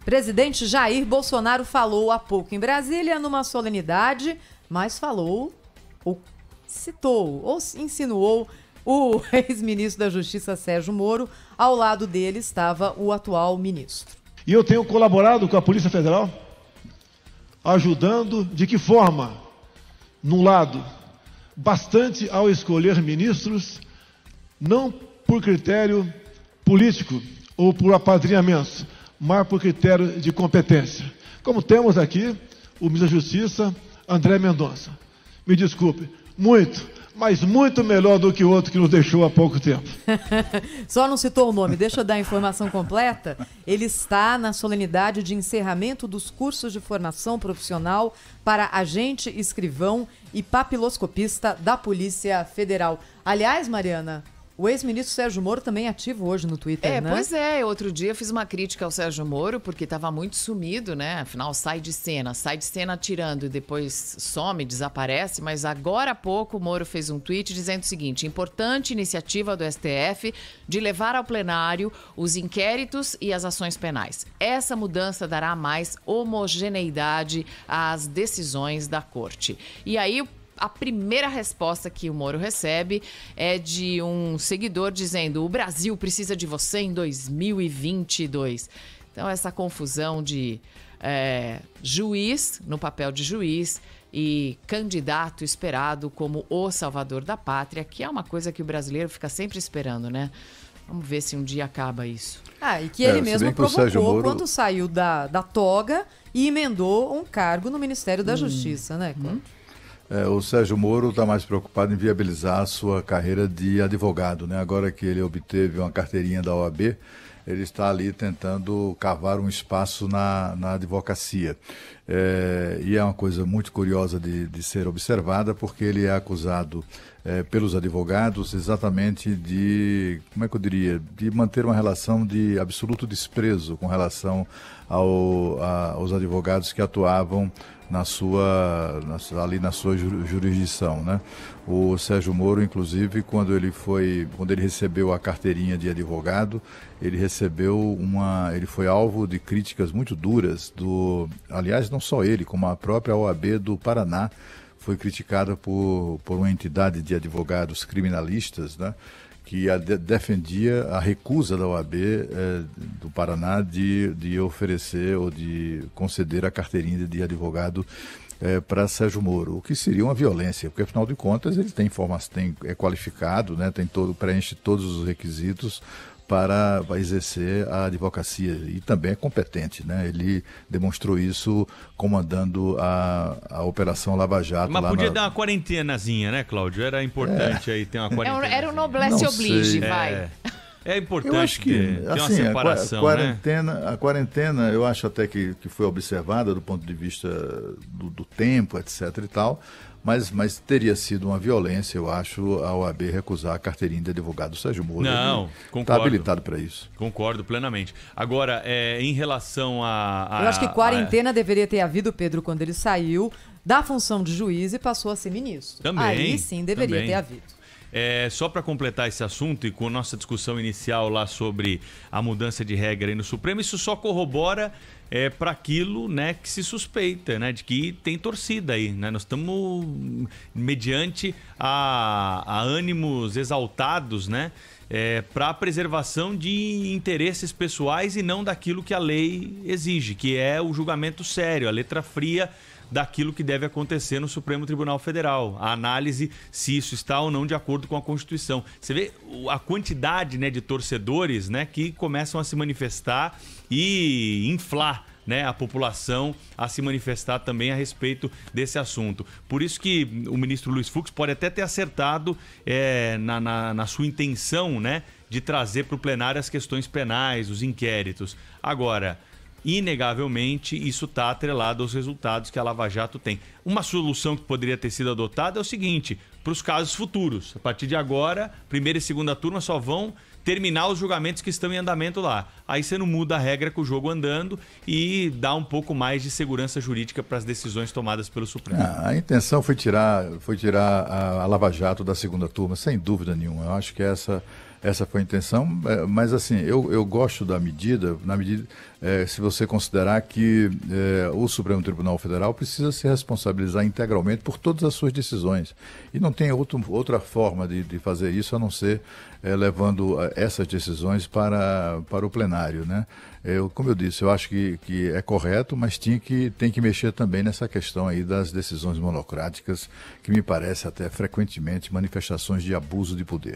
Presidente Jair Bolsonaro falou há pouco em Brasília, numa solenidade, mas falou, ou citou, ou insinuou o ex-ministro da Justiça, Sérgio Moro. Ao lado dele estava o atual ministro. E eu tenho colaborado com a Polícia Federal, ajudando de que forma? Num lado, bastante ao escolher ministros, não por critério político ou por apadrinhamento, mas por critério de competência. Como temos aqui o ministro da Justiça, André Mendonça. Me desculpe, mas muito melhor do que o outro que nos deixou há pouco tempo. Só não citou o nome, deixa eu dar a informação completa. Ele está na solenidade de encerramento dos cursos de formação profissional para agente, escrivão e papiloscopista da Polícia Federal. Aliás, Mariana, o ex-ministro Sérgio Moro também é ativo hoje no Twitter, né? Pois é. Outro dia eu fiz uma crítica ao Sérgio Moro, porque estava muito sumido, né? Afinal, sai de cena atirando e depois some, desaparece. Mas agora há pouco o Moro fez um tweet dizendo o seguinte: importante iniciativa do STF de levar ao plenário os inquéritos e as ações penais. Essa mudança dará mais homogeneidade às decisões da Corte. E aí, a primeira resposta que o Moro recebe é de um seguidor dizendo: o Brasil precisa de você em 2022. Então, essa confusão de juiz, no papel de juiz, e candidato esperado como o salvador da pátria, que é uma coisa que o brasileiro fica sempre esperando, né? Vamos ver se um dia acaba isso. E que ele mesmo provocou Moro... quando saiu da toga e emendou um cargo no Ministério da Justiça, né, Cláudio? O Sérgio Moro está mais preocupado em viabilizar a sua carreira de advogado, né? Agora que ele obteve uma carteirinha da OAB, ele está ali tentando cavar um espaço na advocacia. E é uma coisa muito curiosa de ser observada, porque ele é acusado pelos advogados exatamente de, como é que eu diria, de manter uma relação de absoluto desprezo com relação aos advogados que atuavam ali na sua jurisdição, né? O Sérgio Moro, inclusive, quando ele recebeu a carteirinha de advogado, ele foi alvo de críticas muito duras aliás, não só ele, como a própria OAB do Paraná foi criticada por uma entidade de advogados criminalistas, né? Que defendia a recusa da OAB do Paraná de oferecer ou de conceder a carteirinha de advogado para Sérgio Moro, o que seria uma violência, porque afinal de contas ele tem informação, é qualificado, né, preenche todos os requisitos para exercer a advocacia e também é competente, né? Ele demonstrou isso comandando a Operação Lava Jato. Mas podia dar uma quarentenazinha, né, Cláudio? Era importante aí ter uma quarentena. Era um noblesse oblige, vai. É importante eu acho que, ter uma separação, a quarentena, eu acho até que foi observada do ponto de vista do tempo, etc e tal, mas teria sido uma violência, eu acho, a OAB recusar a carteirinha de advogado do Sérgio Moro. Não, concordo. Está habilitado para isso. Concordo plenamente. Agora, em relação eu acho que quarentena deveria ter havido, Pedro, quando ele saiu da função de juiz e passou a ser ministro. Também. Aí sim deveria ter havido. Só para completar esse assunto e com a nossa discussão inicial lá sobre a mudança de regra aí no Supremo, isso só corrobora para aquilo, né, que se suspeita, né, de que tem torcida aí, né? Nós estamos mediante a ânimos exaltados, né, para a preservação de interesses pessoais e não daquilo que a lei exige, que é o julgamento sério, a letra fria daquilo que deve acontecer no Supremo Tribunal Federal, a análise se isso está ou não de acordo com a Constituição. Você vê a quantidade, né, de torcedores, né, que começam a se manifestar e inflar, né, a população a se manifestar também a respeito desse assunto. Por isso que o ministro Luiz Fux pode até ter acertado na sua intenção, né, de trazer para o plenário as questões penais, os inquéritos. Agora, inegavelmente, isso está atrelado aos resultados que a Lava Jato tem. Uma solução que poderia ter sido adotada é o seguinte: para os casos futuros, a partir de agora, primeira e segunda turma só vão terminar os julgamentos que estão em andamento lá. Aí você não muda a regra com o jogo andando e dá um pouco mais de segurança jurídica para as decisões tomadas pelo Supremo. A intenção foi tirar a Lava Jato da segunda turma, sem dúvida nenhuma. Eu acho que essa Essa foi a intenção, mas assim, eu gosto da medida, se você considerar que o Supremo Tribunal Federal precisa se responsabilizar integralmente por todas as suas decisões. E não tem outra forma de fazer isso a não ser levando essas decisões para o plenário, né? Como eu disse, eu acho que é correto, mas tem que mexer também nessa questão aí das decisões monocráticas, que me parece até frequentemente manifestações de abuso de poder.